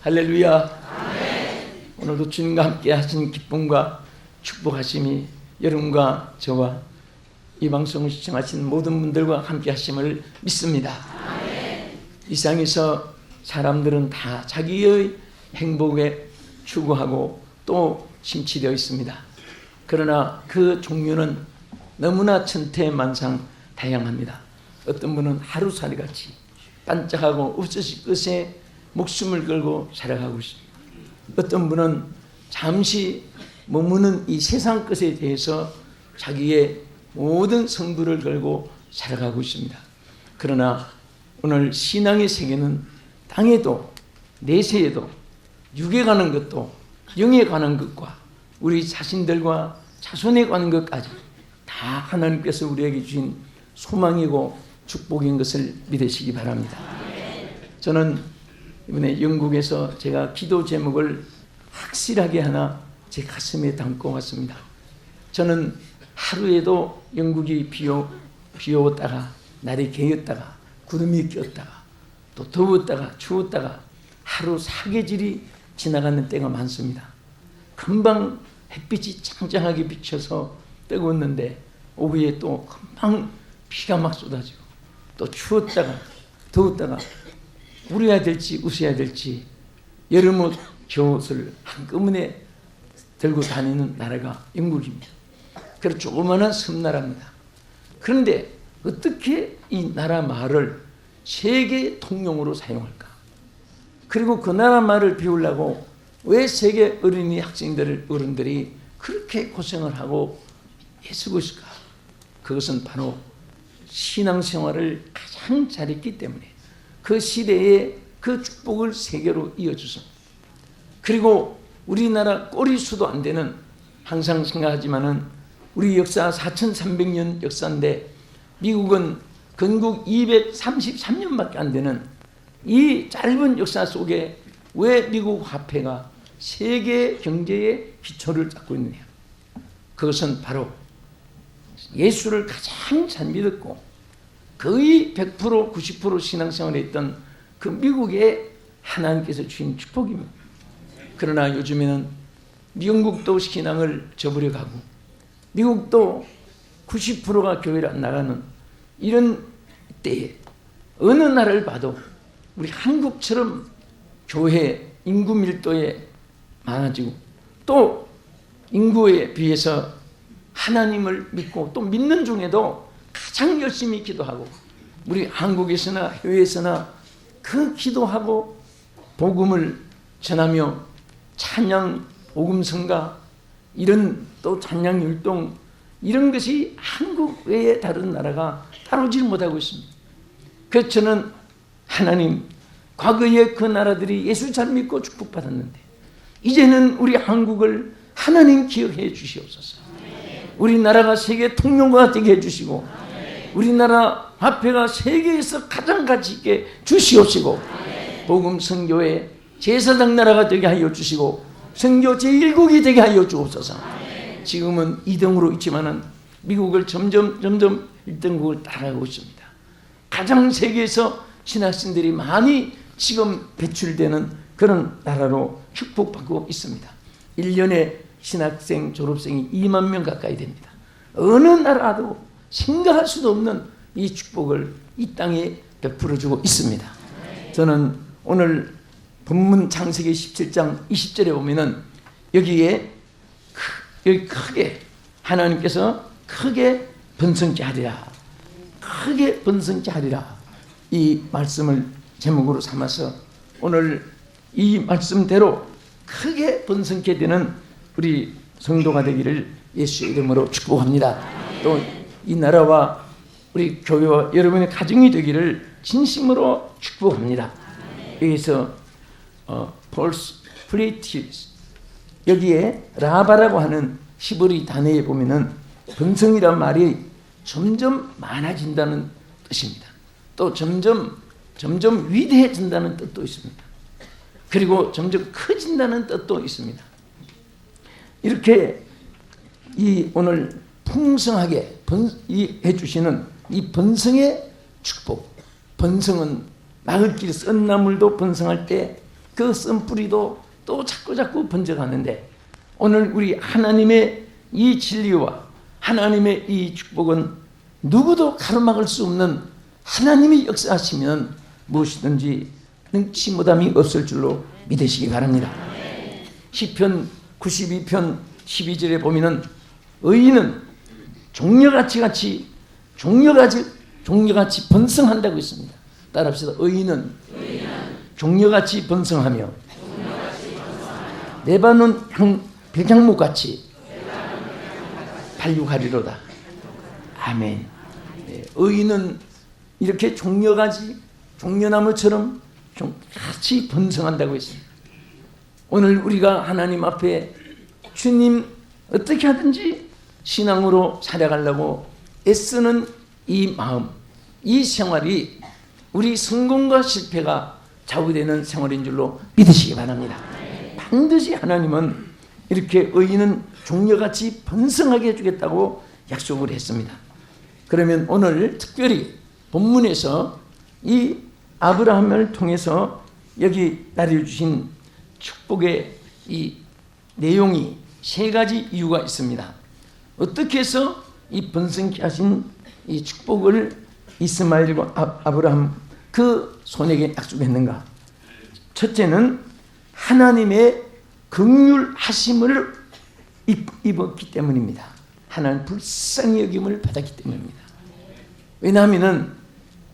할렐루야. 오늘도 주님과 함께 하신 기쁨과 축복하심이 여러분과 저와 이 방송을 시청하신 모든 분들과 함께 하심을 믿습니다. 이 세상에서 사람들은 다 자기의 행복에 추구하고 또 심취되어 있습니다. 그러나 그 종류는 너무나 천태만상 다양합니다. 어떤 분은 하루살이같이 반짝하고 없어질 것에 목숨을 걸고 살아가고 있습니다. 어떤 분은 잠시 머무는 이 세상 것에 대해서 자기의 모든 성부를 걸고 살아가고 있습니다. 그러나 오늘 신앙의 세계는 땅에도 내세에도 육에 관한 것도 영에 관한 것과 우리 자신들과 자손에 관한 것까지 다 하나님께서 우리에게 주신 소망이고 축복인 것을 믿으시기 바랍니다. 저는 이번에 영국에서 제가 기도 제목을 확실하게 하나 제 가슴에 담고 왔습니다. 저는 하루에도 영국이 비오다가 날이 개었다가 구름이 꼈다가 또 더웠다가 추웠다가 하루 사계절이 지나가는 때가 많습니다. 금방 햇빛이 짱짱하게 비쳐서 뜨거웠는데 오후에 또 금방 비가 막 쏟아지고 또 추웠다가 더웠다가 울어야 될지 웃어야 될지 여름옷 겨옷을 한꺼번에 들고 다니는 나라가 영국입니다. 그래서 조그마한 섬나라입니다. 그런데 어떻게 이 나라 말을 세계 통용으로 사용할까? 그리고 그 나라 말을 배우려고 왜 세계 어른들이 그렇게 고생을 하고 애쓰고 있을까? 그것은 바로 신앙생활을 가장 잘했기 때문에 그 시대에 그 축복을 세계로 이어주습니다. 그리고 우리나라 꼬리수도 안 되는, 항상 생각하지만은 우리 역사 4300년 역사인데 미국은 건국 233년밖에 안 되는 이 짧은 역사 속에 왜 미국 화폐가 세계 경제의 기초를 잡고 있느냐? 그것은 바로 예수를 가장 잘 믿었고 거의 100% 90% 신앙생활을 했던 그 미국에 하나님께서 주신 축복입니다. 그러나 요즘에는 영국도 신앙을 저버려 가고 미국도 90%가 교회를 안 나가는 이런 때에 어느 나라를 봐도 우리 한국처럼 교회 인구 밀도에 많아지고 또 인구에 비해서 하나님을 믿고 또 믿는 중에도 가장 열심히 기도하고 우리 한국에서나 해외에서나 그 기도하고 복음을 전하며 찬양 복음성가 이런 또 찬양 율동 이런 것이 한국 외에 다른 나라가 다루지 못하고 있습니다. 그래서 저는 하나님 과거에 그 나라들이 예수 잘 믿고 축복받았는데 이제는 우리 한국을 하나님 기억해 주시옵소서. 우리나라가 세계 통용과 되게 해주시고 우리나라 화폐가 세계에서 가장 가치 있게 주시옵시고 복음 선교의 제사장 나라가 되게 하여 주시고 선교 제1국이 되게 하여 주옵소서. 지금은 2등으로 있지만은 미국을 점점 1등국을 따라가고 있습니다. 가장 세계에서 신학생들이 많이 지금 배출되는 그런 나라로 축복받고 있습니다. 1년에 신학생 졸업생이 2만 명 가까이 됩니다. 어느 나라도 생각할 수도 없는 이 축복을 이 땅에 베풀어주고 있습니다. 저는 오늘 본문 창세기 17장 20절에 보면은 여기 크게 하나님께서 크게 번성케 하리라, 크게 번성케 하리라 이 말씀을 제목으로 삼아서 오늘 이 말씀대로 크게 번성케 되는 우리 성도가 되기를 예수의 이름으로 축복합니다. 또 이 나라와 우리 교회와 여러분의 가정이 되기를 진심으로 축복합니다. 여기서 폴스프리티스 여기에 라바라고 하는 히브리 단어에 보면은 번성이란 말이 점점 많아진다는 뜻입니다. 또 점점 위대해진다는 뜻도 있습니다. 그리고 점점 커진다는 뜻도 있습니다. 이렇게 이 오늘 풍성하게 해주시는 이 번성의 축복. 번성은 마을길 썬나물도 번성할 때 그 쓴뿌리도 또 자꾸 번져가는데, 오늘 우리 하나님의 이 진리와 하나님의 이 축복은 누구도 가로막을 수 없는, 하나님이 역사하시면 무엇이든지 능치 못함이 없을 줄로 믿으시기 바랍니다. 시편 92편 12절에 보면은 의인은 종려같이 번성한다고 있습니다. 따라합시다. 의인은 종려같이 번성하며 레바논 백향목같이 발육하리로다. 아멘. 네, 의인은 이렇게 종려나무처럼 같이 번성한다고 했습니다. 오늘 우리가 하나님 앞에 주님 어떻게 하든지 신앙으로 살아가려고 애쓰는 이 마음, 이 생활이 우리 성공과 실패가 좌우되는 생활인 줄로 믿으시기 바랍니다. 반드시 하나님은 이렇게 의인은 종려같이 번성하게 해주겠다고 약속을 했습니다. 그러면 오늘 특별히 본문에서 이 아브라함을 통해서 여기 나눠주신 축복의 이 내용이 세 가지 이유가 있습니다. 어떻게 해서 이 번성케 하신 이 축복을 이스마엘과 아브라함 그 손에게 약속했는가? 첫째는 하나님의 긍휼하심을 입었기 때문입니다. 하나님 불쌍히 여김을 받았기 때문입니다. 왜냐하면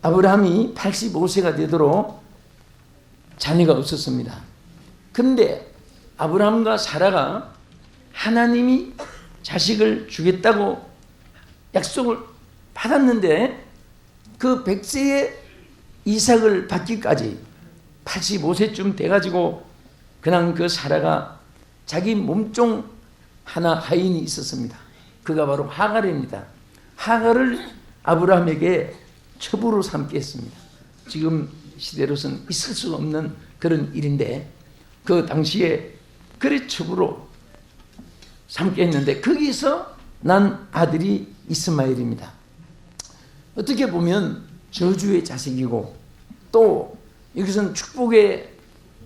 아브라함이 85세가 되도록 자녀가 없었습니다. 그런데 아브라함과 사라가 하나님이 자식을 주겠다고 약속을 받았는데 그 100세의 이삭을 받기까지 85세쯤 돼가지고 그냥 그 사라가 자기 몸종 하나 하인이 있었습니다. 그가 바로 하갈입니다. 하갈을 아브라함에게 첩으로 삼게 했습니다. 지금 시대로서는 있을 수가 없는 그런 일인데 그 당시에 그래 첩으로 삼게 했는데 거기서 난 아들이 이스마엘입니다. 어떻게 보면 저주의 자식이고 또 여기서는 축복의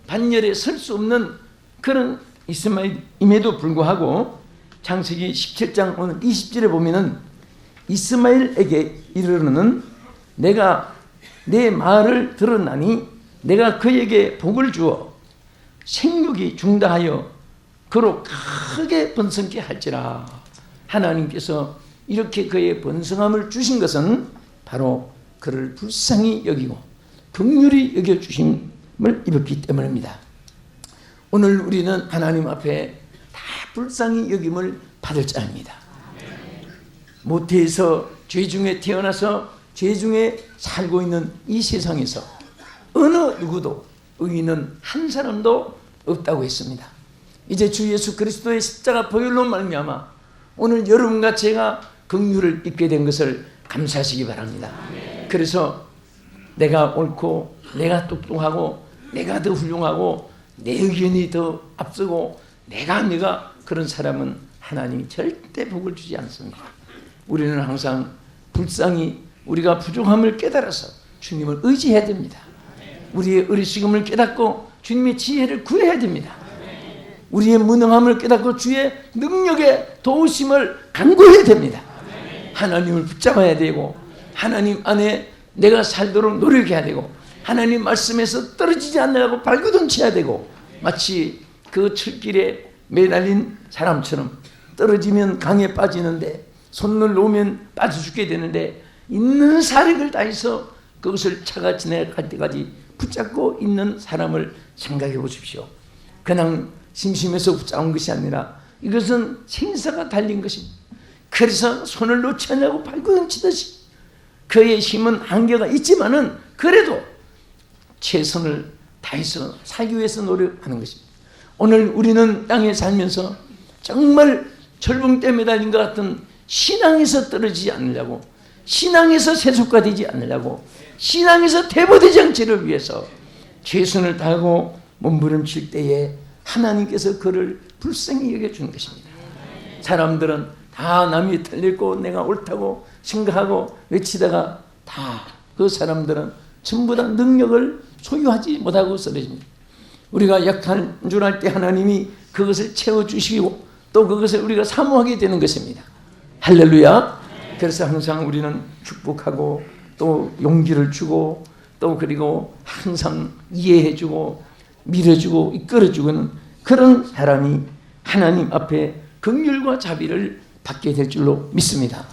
반열에 설 수 없는 그런 이스마엘임에도 불구하고 창세기 17장 오늘 20절에 보면은 이스마엘에게 이르르는 내가 내 말을 들었나니 내가 그에게 복을 주어 생육이 중다하여 그로 크게 번성케 할지라. 하나님께서 이렇게 그의 번성함을 주신 것은 바로 그를 불쌍히 여기고 긍휼히 여겨주심을 입었기 때문입니다. 오늘 우리는 하나님 앞에 다 불쌍히 여김을 받을 자입니다. 모태에서 죄 중에 태어나서 죄 중에 살고 있는 이 세상에서 어느 누구도 의인은 한 사람도 없다고 했습니다. 이제 주 예수 그리스도의 십자가 보혈로 말미암아 오늘 여러분과 제가 긍휼을 입게 된 것을 감사하시기 바랍니다. 그래서 내가 옳고 내가 똑똑하고 내가 더 훌륭하고 내 의견이 더 앞서고 내가 그런 사람은 하나님이 절대 복을 주지 않습니다. 우리는 항상 불쌍히 우리가 부족함을 깨달아서 주님을 의지해야 됩니다. 우리의 어리석음을 깨닫고 주님의 지혜를 구해야 됩니다. 우리의 무능함을 깨닫고 주의 능력의 도우심을 간구해야 됩니다. 하나님을 붙잡아야 되고 하나님 안에 내가 살도록 노력해야 되고 하나님 말씀에서 떨어지지 않으려고 발버둥쳐야 되고 마치 그 철길에 매달린 사람처럼 떨어지면 강에 빠지는데 손을 놓으면 빠져 죽게 되는데 있는 사력을 다해서 그것을 차가 지나갈 때까지 붙잡고 있는 사람을 생각해 보십시오. 그냥 심심해서 붙잡은 것이 아니라 이것은 생사가 달린 것입니다. 그래서 손을 놓지 않으려고 발버둥치듯이 그의 힘은 한계가 있지만은 그래도 최선을 다해서 살기 위해서 노력하는 것입니다. 오늘 우리는 땅에 살면서 정말 철붕대 매달린 것 같은 신앙에서 떨어지지 않으려고 신앙에서 세속화되지 않으려고 신앙에서 퇴보되지 않기를 위해서 최선을 다하고 몸부림칠 때에 하나님께서 그를 불쌍히 여겨주는 것입니다. 사람들은 다 남이 틀렸고 내가 옳다고 생각하고 외치다가 다 그 사람들은 전부 다 능력을 소유하지 못하고 쓰러집니다. 우리가 약한 줄 알 때 하나님이 그것을 채워주시고 또 그것을 우리가 사모하게 되는 것입니다. 할렐루야. 그래서 항상 우리는 축복하고 또 용기를 주고 또 그리고 항상 이해해주고 밀어주고 이끌어주고는 그런 사람이 하나님 앞에 긍휼과 자비를 받게 될 줄로 믿습니다.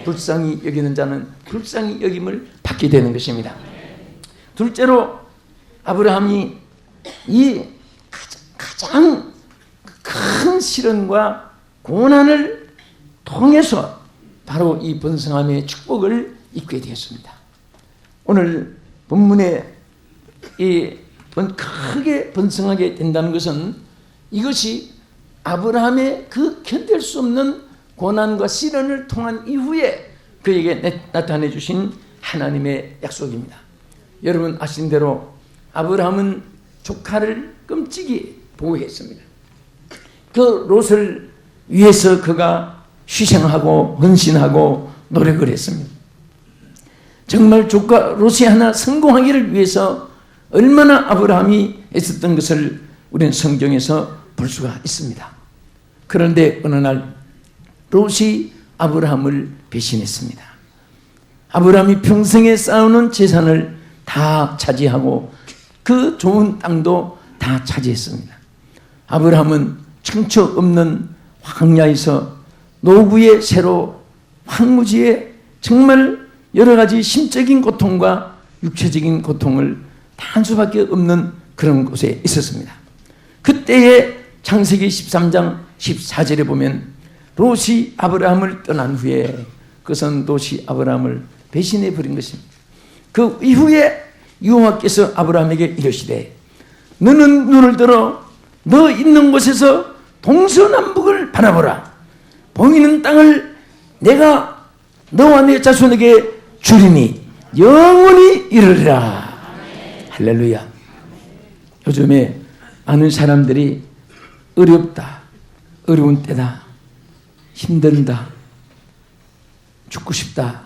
불쌍히 여기는 자는 불쌍히 여김을 받게 되는 것입니다. 둘째로 아브라함이 이 가장 큰 시련과 고난을 통해서 바로 이 번성함의 축복을 입게 되었습니다. 오늘 본문에 크게 번성하게 된다는 것은 이것이 아브라함의 그 견딜 수 없는 고난과 시련을 통한 이후에 그에게 나타내 주신 하나님의 약속입니다. 여러분 아시는 대로 아브라함은 조카를 끔찍이 보호했습니다. 그 롯을 위해서 그가 희생하고 헌신하고 노력을 했습니다. 정말 조카 롯이 하나 성공하기를 위해서 얼마나 아브라함이 애썼던 것을 우리는 성경에서 볼 수가 있습니다. 그런데 어느 날 롯이 아브라함을 배신했습니다. 아브라함이 평생에 쌓아놓은 재산을 다 차지하고 그 좋은 땅도 다 차지했습니다. 아브라함은 청처 없는 광야에서 노구의 새로 황무지에 정말 여러 가지 심적인 고통과 육체적인 고통을 단 수밖에 없는 그런 곳에 있었습니다. 그때의 창세기 13장 14절에 보면 롯이 아브라함을 떠난 후에 그것은 롯이 아브라함을 배신해 버린 것입니다. 그 이후에 여호와께서 아브라함에게 이르시되 너는 눈을 들어 너 있는 곳에서 동서남북을 바라보라. 보이는 땅을 내가 너와 내 자손에게 주리니 영원히 이르리라. 할렐루야. 요즘에 많은 사람들이 어렵다, 어려운 때다, 힘든다, 죽고 싶다,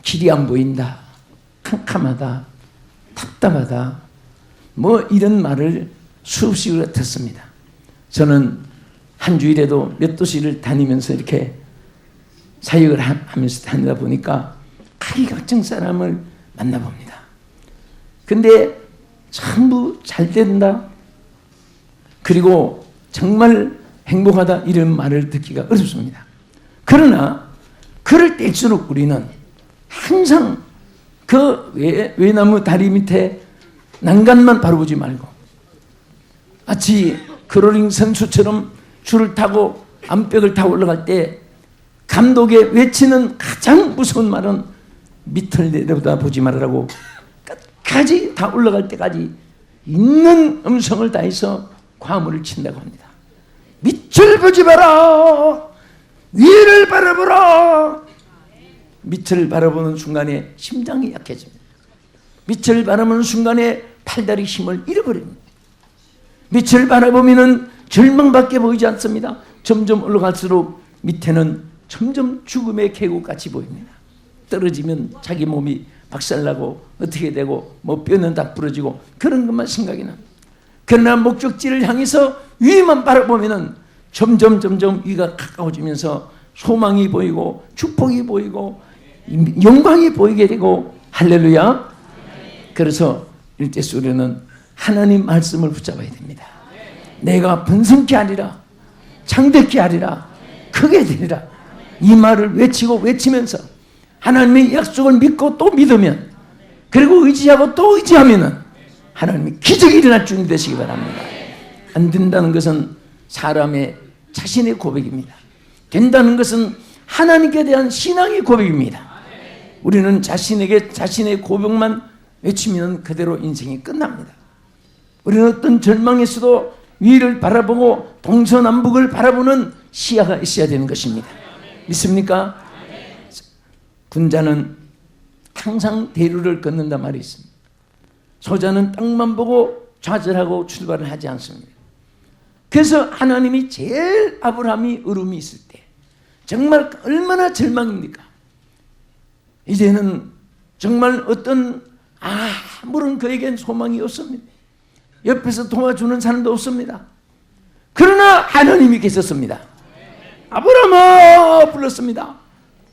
길이 안 보인다, 캄캄하다, 답답하다, 뭐 이런 말을 수없이 듣습니다. 저는 한 주일에도 몇 도시를 다니면서 이렇게 사역을 하면서 다니다 보니까 각종 사람을 만나봅니다. 근데 전부 잘 된다, 그리고 정말 행복하다 이런 말을 듣기가 어렵습니다. 그러나 그럴 때일수록 우리는 항상 그 외나무 다리 밑에 난간만 바라보지 말고 마치 그로링 선수처럼 줄을 타고 암벽을 타고 올라갈 때 감독이 외치는 가장 무서운 말은 밑을 내려다보지 말으라고 끝까지 다 올라갈 때까지 있는 음성을 다해서 과물을 친다고 합니다. 밑을 보지 마라, 위를 바라보라. 밑을 바라보는 순간에 심장이 약해집니다. 밑을 바라보는 순간에 팔다리 힘을 잃어버립니다. 밑을 바라보면 절망밖에 보이지 않습니다. 점점 올라갈수록 밑에는 점점 죽음의 계곡같이 보입니다. 떨어지면 자기 몸이 박살나고 어떻게 되고 뭐 뼈는 다 부러지고 그런 것만 생각이 납니다. 그러나 목적지를 향해서 위만 바라보면 점점 위가 가까워지면서 소망이 보이고 축복이 보이고 영광이 보이게 되고 할렐루야. 그래서 일제수 우리는 하나님 말씀을 붙잡아야 됩니다. 내가 번성케 하리라, 창대케 하리라, 크게 되리라. 이 말을 외치면서 하나님의 약속을 믿고 또 믿으면, 그리고 의지하고 또 의지하면 하나님이 기적이 일어날 줄 되시기 바랍니다. 안 된다는 것은 사람의 자신의 고백입니다. 된다는 것은 하나님께 대한 신앙의 고백입니다. 우리는 자신에게 자신의 고백만 외치면 그대로 인생이 끝납니다. 우리는 어떤 절망에서도 위를 바라보고 동서남북을 바라보는 시야가 있어야 되는 것입니다. 믿습니까? 군자는 항상 대류를 걷는다 말이 있습니다. 소자는 땅만 보고 좌절하고 출발을 하지 않습니다. 그래서 하나님이 제일 아브라함이 어려움이 있을 때 정말 얼마나 절망입니까? 이제는 정말 어떤 아무런 그에겐 소망이 없습니다. 옆에서 도와주는 사람도 없습니다. 그러나 하나님이 계셨습니다. 아브라함아 불렀습니다.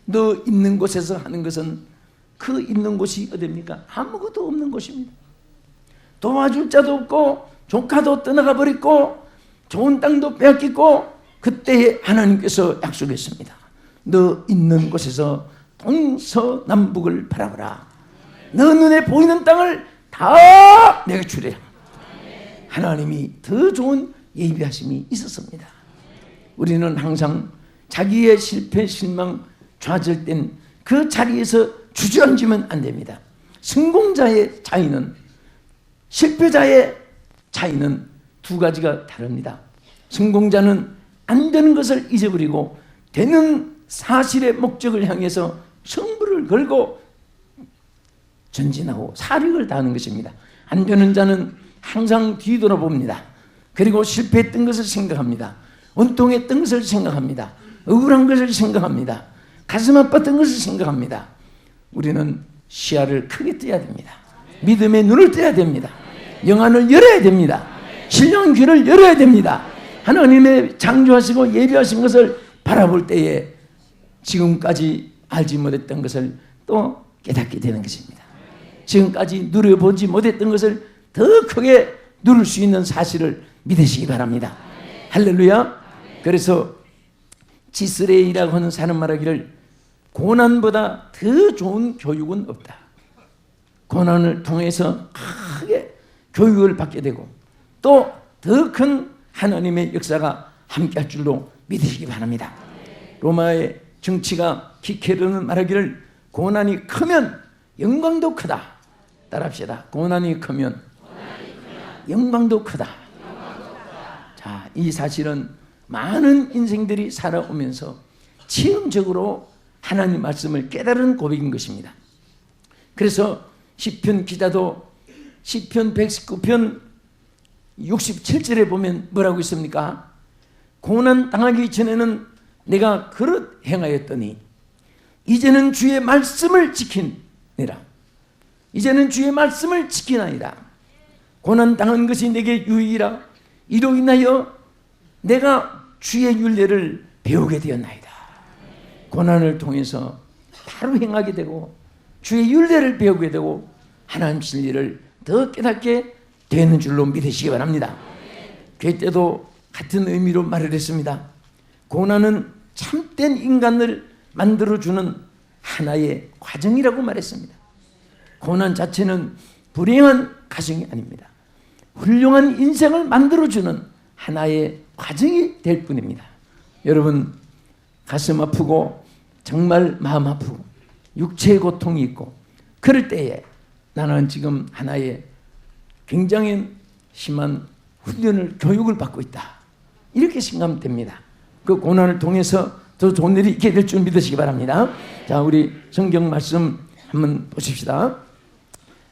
너 있는 곳에서 하는 것은 그 있는 곳이 어디입니까? 아무것도 없는 곳입니다. 도와줄 자도 없고 조카도 떠나가 버렸고 좋은 땅도 빼앗겼고 그때에 하나님께서 약속했습니다. 너 있는 곳에서 동서남북을 바라보라. 너 눈에 보이는 땅을 다 내가 주리라. 하나님이 더 좋은 예비하심이 있었습니다. 우리는 항상 자기의 실패, 실망, 좌절된 그 자리에서 주저앉으면 안 됩니다. 성공자의 차이는, 실패자의 차이는 두 가지가 다릅니다. 성공자는 안 되는 것을 잊어버리고 되는 사실의 목적을 향해서 승부를 걸고 전진하고 사력을 다하는 것입니다. 안 되는 자는 항상 뒤돌아봅니다. 그리고 실패했던 것을 생각합니다. 원통했던 것을 생각합니다. 억울한 것을 생각합니다. 가슴 아팠던 것을 생각합니다. 우리는 시야를 크게 떠야 됩니다. 믿음의 눈을 떠야 됩니다. 영안을 열어야 됩니다. 신령 귀를 열어야 됩니다. 하나님의 창조하시고 예비하신 것을 바라볼 때에 지금까지 알지 못했던 것을 또 깨닫게 되는 것입니다. 지금까지 누려보지 못했던 것을 더 크게 누릴 수 있는 사실을 믿으시기 바랍니다. 할렐루야. 그래서 지스레이라고 하는 사람 말하기를 고난보다 더 좋은 교육은 없다. 고난을 통해서 크게 교육을 받게 되고 또 더 큰 하나님의 역사가 함께할 줄로 믿으시기 바랍니다. 로마의 정치가 키케르는 말하기를 고난이 크면 영광도 크다. 따라합시다. 고난이 크면 영광도 크다. 자, 이 사실은 많은 인생들이 살아오면서 체험적으로 하나님 말씀을 깨달은 고백인 것입니다. 그래서 시편 기자도 시편 119편 67절에 보면 뭐라고 있습니까? 고난 당하기 전에는 내가 그릇 행하였더니 이제는 주의 말씀을 지키니라. 이제는 주의 말씀을 지키나이다. 고난 당한 것이 내게 유익이라. 이로 인하여 내가 주의 율례를 배우게 되었나이다. 고난을 통해서 바로 행하게 되고 주의 율례를 배우게 되고 하나님 진리를 더 깨닫게 되는 줄로 믿으시기 바랍니다. 교회 때도 같은 의미로 말을 했습니다. 고난은 참된 인간을 만들어주는 하나의 과정이라고 말했습니다. 고난 자체는 불행한 가정이 아닙니다. 훌륭한 인생을 만들어주는 하나의 과정이 될 뿐입니다. 여러분, 가슴 아프고 정말 마음 아프고 육체의 고통이 있고 그럴 때에 나는 지금 하나의 굉장히 심한 훈련을, 교육을 받고 있다. 이렇게 생각하면 됩니다. 그 고난을 통해서 더 좋은 일이 있게 될 줄 믿으시기 바랍니다. 자, 우리 성경 말씀 한번 보십시다.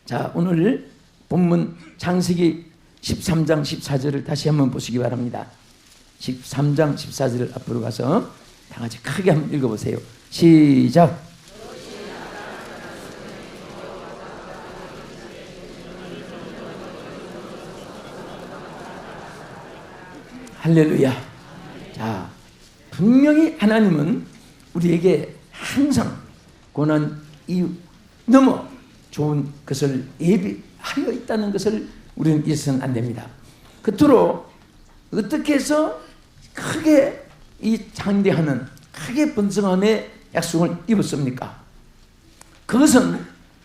자, 오늘 본문 창세기 13장 14절을 다시 한번 보시기 바랍니다. 13장 14절을 앞으로 가서 다 같이 크게 한번 읽어보세요. 시작. 할렐루야. 자, 분명히 하나님은 우리에게 항상 고난 이유 넘어 좋은 것을 예비하여 있다는 것을 우리는 잊어서는 안 됩니다. 그토록 어떻게 해서 크게 이 장대하는 크게 번성함의 약속을 입었습니까? 그것은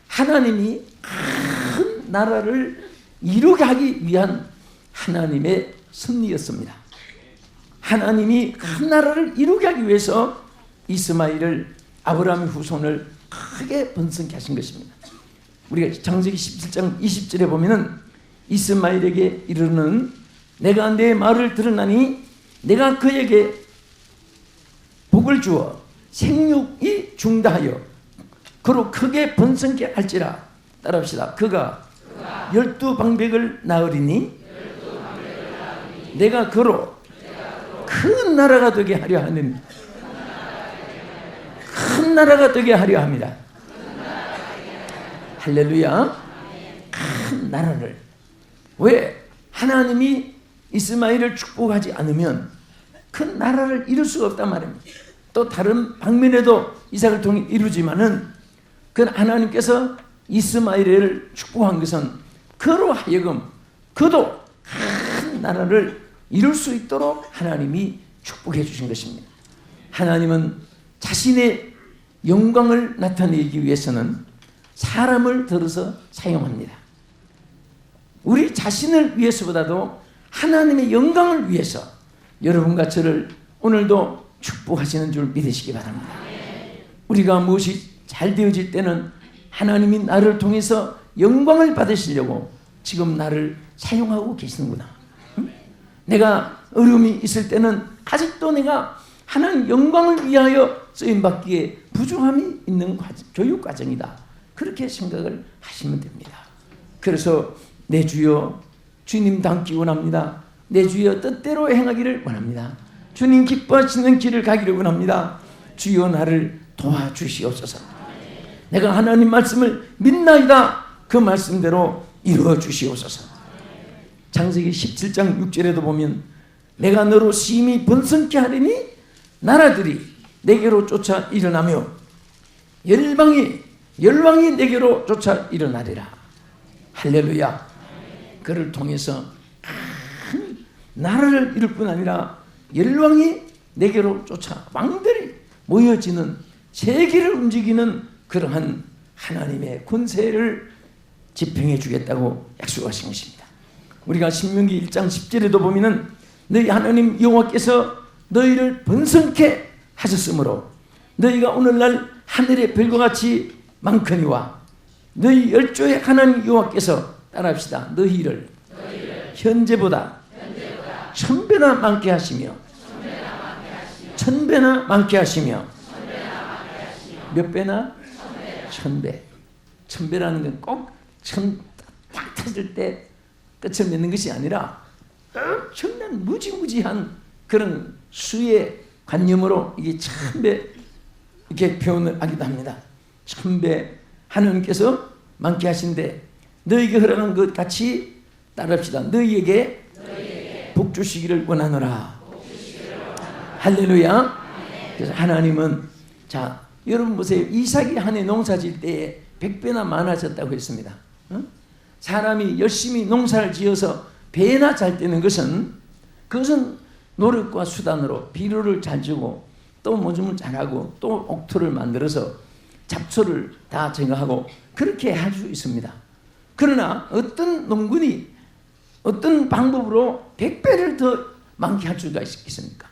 하나님이 큰 나라를 이루게 하기 위한 하나님의 섭리였습니다. 하나님이 큰 나라를 이루게 하기 위해서 이스마엘을, 아브라함의 후손을 크게 번성케 하신 것입니다. 우리가 창세기 17장 20절에 보면은 이스마엘에게 이르는 내가 내 말을 들으나니 내가 그에게 복을 주어 생육이 중다하여 그로 크게 번성케 할지라. 따라합시다. 그가 12방백을 낳으리니 내가 그로 큰 나라가 되게 하려 하는, 큰 나라가 되게 하려 합니다. 할렐루야. 큰 나라를. 왜? 하나님이 이스마엘을 축복하지 않으면 그 나라를 이룰 수가 없단 말입니다. 또 다른 방면에도 이삭을 통해 이루지만은 그 하나님께서 이스마엘을 축복한 것은 그로 하여금 그도 큰 나라를 이룰 수 있도록 하나님이 축복해 주신 것입니다. 하나님은 자신의 영광을 나타내기 위해서는 사람을 들어서 사용합니다. 우리 자신을 위해서보다도 하나님의 영광을 위해서 여러분과 저를 오늘도 축복하시는 줄 믿으시기 바랍니다. 우리가 무엇이 잘 되어질 때는 하나님이 나를 통해서 영광을 받으시려고 지금 나를 사용하고 계시는구나. 내가 어려움이 있을 때는 아직도 내가 하나님 영광을 위하여 쓰임받기에 부족함이 있는 교육 과정이다. 그렇게 생각을 하시면 됩니다. 그래서 내 주여 주님 닮기 원합니다. 내 주여 뜻대로 행하기를 원합니다. 주님 기뻐하시는 길을 가기를 원합니다. 주여 나를 도와주시옵소서. 내가 하나님 말씀을 믿나이다. 그 말씀대로 이루어 주시옵소서. 창세기 17장 6절에도 보면 내가 너로 심히 번성케 하리니 나라들이 내게로 쫓아 일어나며 열왕이 내게로 쫓아 일어나리라. 할렐루야. 그를 통해서 큰 나라를 이룰 뿐 아니라 열왕이 내게로 쫓아 왕들이 모여지는 세계를 움직이는 그러한 하나님의 권세를 집행해 주겠다고 약속하신 것입니다. 우리가 신명기 1장 10절에도 보면은 너희 하나님 여호와께서 너희를 번성케 하셨으므로 너희가 오늘날 하늘의 별과 같이 많거니와 너희 열조의 하나님 여호와께서 따라합시다. 너희를 현재보다 천배나 많게 하시며 천배나 많게 하시며 몇 배나? 천배. 천배라는 건 꼭 딱 터질 때 끝을 맺는 것이 아니라 엄청난 무지무지한 그런 수의 관념으로 이게 천배 이렇게 표현을 하기도 합니다. 천배 하나님께서 많게 하신데 너희에게 허락한 것 같이 따릅시다. 너희에게 복 주시기를 원하노라. 할렐루야. 그래서 하나님은 자 여러분 보세요. 이삭이 한 해 농사 질 때에 100배나 많아졌다고 했습니다. 사람이 열심히 농사를 지어서 배나 잘 되는 것은 그것은 노력과 수단으로 비료를 잘 주고 또 모종을 잘하고 또 옥토를 만들어서 잡초를 다 제거하고 그렇게 할 수 있습니다. 그러나 어떤 농군이 어떤 방법으로 100배를 더 많게 할 수가 있겠습니까?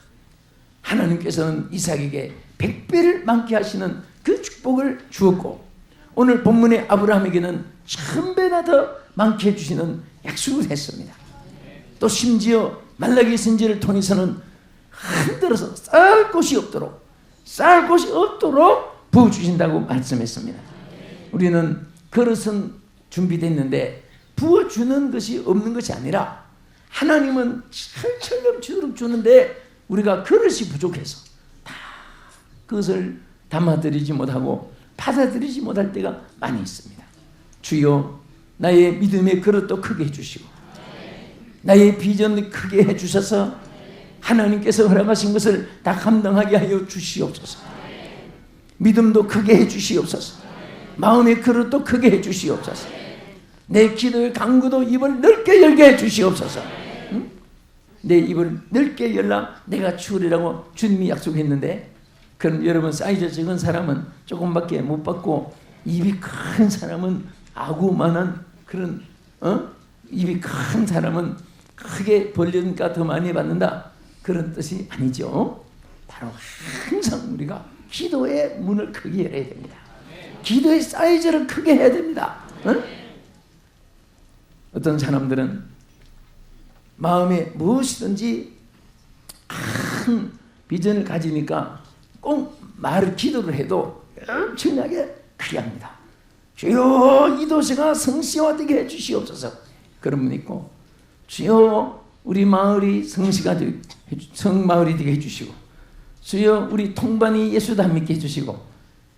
하나님께서는 이삭에게 100배를 많게 하시는 그 축복을 주었고 오늘 본문의 아브라함에게는 1000배나 더 많게 해주시는 약속을 했습니다. 또 심지어 말라기 선지를 통해서는 흔들어서 쌓을 곳이 없도록 부어주신다고 말씀했습니다. 우리는 그릇은 준비됐는데 부어주는 것이 없는 것이 아니라 하나님은 철철 주는데 우리가 그릇이 부족해서 다 그것을 담아드리지 못하고 받아들이지 못할 때가 많이 있습니다. 주여 나의 믿음의 그릇도 크게 해주시고 나의 비전을 크게 해주셔서 하나님께서 허락하신 것을 다 감당하게 하여 주시옵소서. 믿음도 크게 해주시옵소서. 마음의 그릇도 크게 해주시옵소서. 내 기도의 강구도 입을 넓게 열게 해주시옵소서. 응? 내 입을 넓게 열라 내가 주으리라고 주님이 약속했는데 그럼 여러분 사이즈 적은 사람은 조금밖에 못 받고 입이 큰 사람은 아구만한 그런 입이 큰 사람은 크게 벌리니까 더 많이 받는다 그런 뜻이 아니죠. 바로 항상 우리가 기도의 문을 크게 열어야 됩니다. 기도의 사이즈를 크게 해야 됩니다. 어떤 사람들은 마음에 무엇이든지 큰 비전을 가지니까 꼭 기도를 해도 엄청나게 크게 합니다. 주여 이 도시가 성시화되게 해주시옵소서. 그런 분 있고 주여 우리 마을이 성마을이 되게 해주시고 주여 우리 통반이 예수 다 믿게 해주시고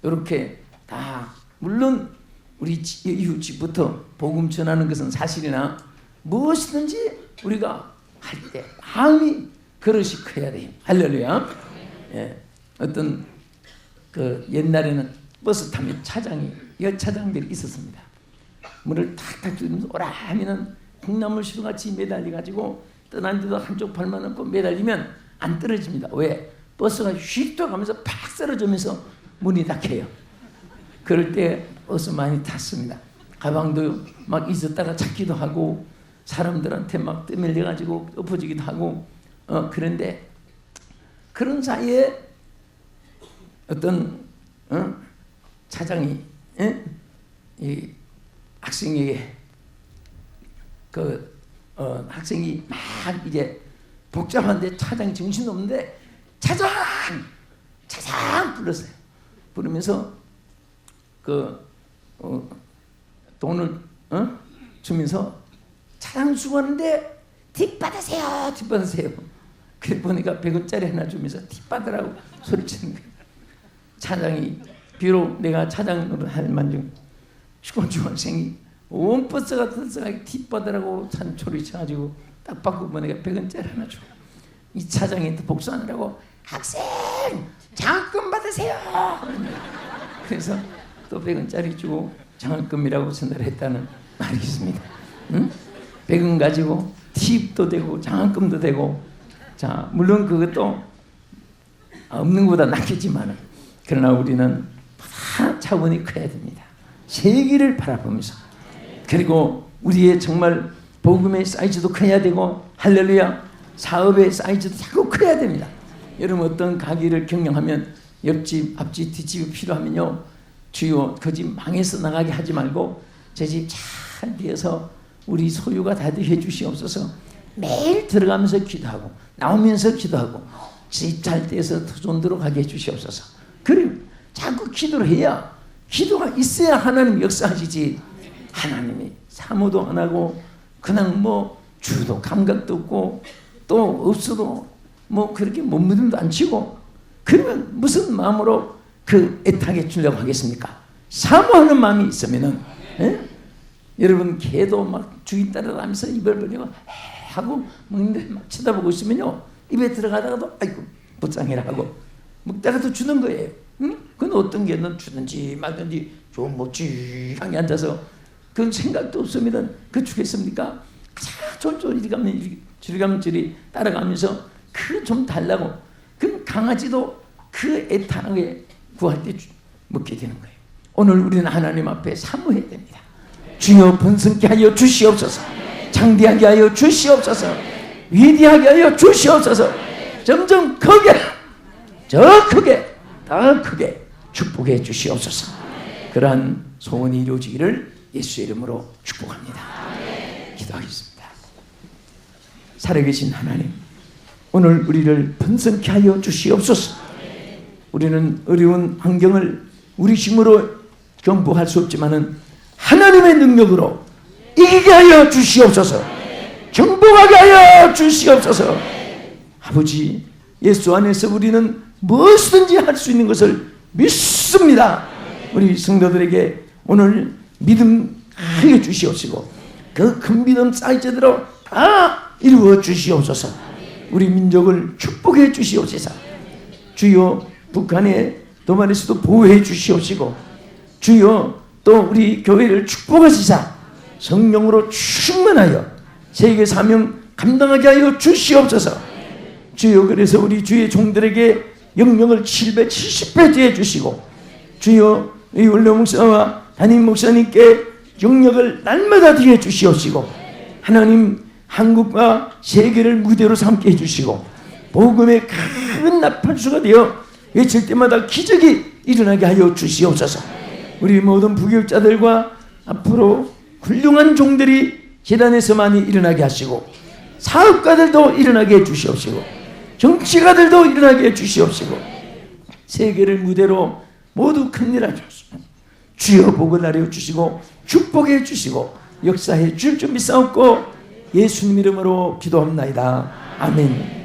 이렇게 다 물론 우리 이웃집부터 복음 전하는 것은 사실이나 무엇이든지 우리가 할 때 마음이 그릇이 커야 돼요. 할렐루야. 예. 어떤 그 옛날에는 버스 타면 차장이 여차장들이 있었습니다. 문을 탁탁 두면서 오라 하면은 콩나물 시루같이 매달려가지고 떠난 데도 한쪽 발만 얹고 매달리면 안 떨어집니다. 왜? 버스가 휙 돌아가면서 팍 쓰러지면서 문이 닫혀요. 그럴 때 버스 많이 탔습니다. 가방도 막 잊었다가 찾기도 하고 사람들한테 막 떠밀려가지고 엎어지기도 하고 그런데 그런 사이에 어떤 차장이 이 학생에게 학생이 막 이제 복잡한데 차장이 정신 없는데 차장 불렀어요. 부르면서 돈을 주면서 차장 수고하는데 팁 받으세요. 그래 보니까 100원짜리 하나 주면서 팁 받으라고 소리치는 거예요. 차장이 비록 내가 차장으로 할 만중 중학생이 온 버스가 들어가게 팁 받으라고 산 소리 쳐가지고 딱 받고 보니까 100원짜리 하나 줘. 이 차장이 또 복수하느라고 학생 장학금 받으세요. 그래서 또 100원짜리 주고 장학금이라고 전달했다는 말이 있습니다. 응? 100원 가지고 팁도 되고 장학금도 되고 자 물론 그것도 없는 것보다 낫겠지만 그러나 우리는 다 차원이 커야 됩니다. 세계를 바라보면서 그리고 우리의 정말 복음의 사이즈도 커야 되고 할렐루야 사업의 사이즈도 자꾸 커야 됩니다. 여러분 어떤 가게를 경영하면 옆집 앞집 뒷집이 필요하면요 주요 그 집 망해서 나가게 하지 말고 제 집 잘 되어서 우리 소유가 다 되게 주시옵소서. 매일 들어가면서 기도하고 나오면서 기도하고 집 잘 돼서 돈 들어가게 해주시옵소서. 그래 자꾸 기도를 해야 기도가 있어야 하나님 역사하시지. 하나님이 사모도 안 하고 그냥 뭐 주도 감각도 없고 또 없어도 뭐 그렇게 몸부림도 안 치고 그러면 무슨 마음으로 그 애타게 주려고 하겠습니까? 사모하는 마음이 있으면은 여러분 개도 막 주인 따라가면서 입을 벌리고 하고 먹는데 막 쳐다보고 있으면요 입에 들어가다가도 아이고 불쌍해라 하고 먹다가도 주는 거예요. 응? 그건 어떤 개는 주든지 말든지 좀 멋지하게 앉아서 그런 생각도 없으면 그 주겠습니까? 줄이가면줄이 따라가면서 그 좀 달라고 그 강아지도 그 애타게 구할 때 먹게 되는 거예요. 오늘 우리는 하나님 앞에 사모해야 됩니다. 주여 번성케 하여 주시옵소서. 장대하게 하여 주시옵소서. 위대하게 하여 주시옵소서. 점점 크게 더 크게 축복해 주시옵소서. 그러한 소원이 이루어지기를 예수의 이름으로 축복합니다. 기도하겠습니다. 살아계신 하나님 오늘 우리를 번성케 하여 주시옵소서. 우리는 어려운 환경을 우리 힘으로 경부할 수 없지만은 하나님의 능력으로 이기게 하여 주시옵소서. 정복하게 하여 주시옵소서. 아버지 예수 안에서 우리는 무엇이든지 할 수 있는 것을 믿습니다. 우리 성도들에게 오늘 믿음 하여 주시옵시고 그 큰 믿음 사이즈대로 다 이루어 주시옵소서. 우리 민족을 축복해 주시옵소서. 주여 북한의 도마에서도 보호해 주시옵시고 주여 또 우리 교회를 축복하시사 성령으로 충만하여 세계 사명 감당하게 하여 주시옵소서. 주여 그래서 우리 주의 종들에게 영령을 770배 더해 주시고 주여 이 원로 목사와 담임 목사님께 영역을 날마다 더해 주시옵시고 하나님 한국과 세계를 무대로 삼게 해주시고 복음의 큰 나팔수가 되어 외칠 때마다 기적이 일어나게 하여 주시옵소서. 우리 모든 부교육자들과 앞으로 훌륭한 종들이 재단에서 많이 일어나게 하시고 사업가들도 일어나게 해주시옵시고 정치가들도 일어나게 해주시옵시고 세계를 무대로 모두 큰일 하셨습니다. 주여 복을 나려 주시고 축복해 주시고 역사해 줄 준비 싸웠고 예수님 이름으로 기도합나이다. 아멘.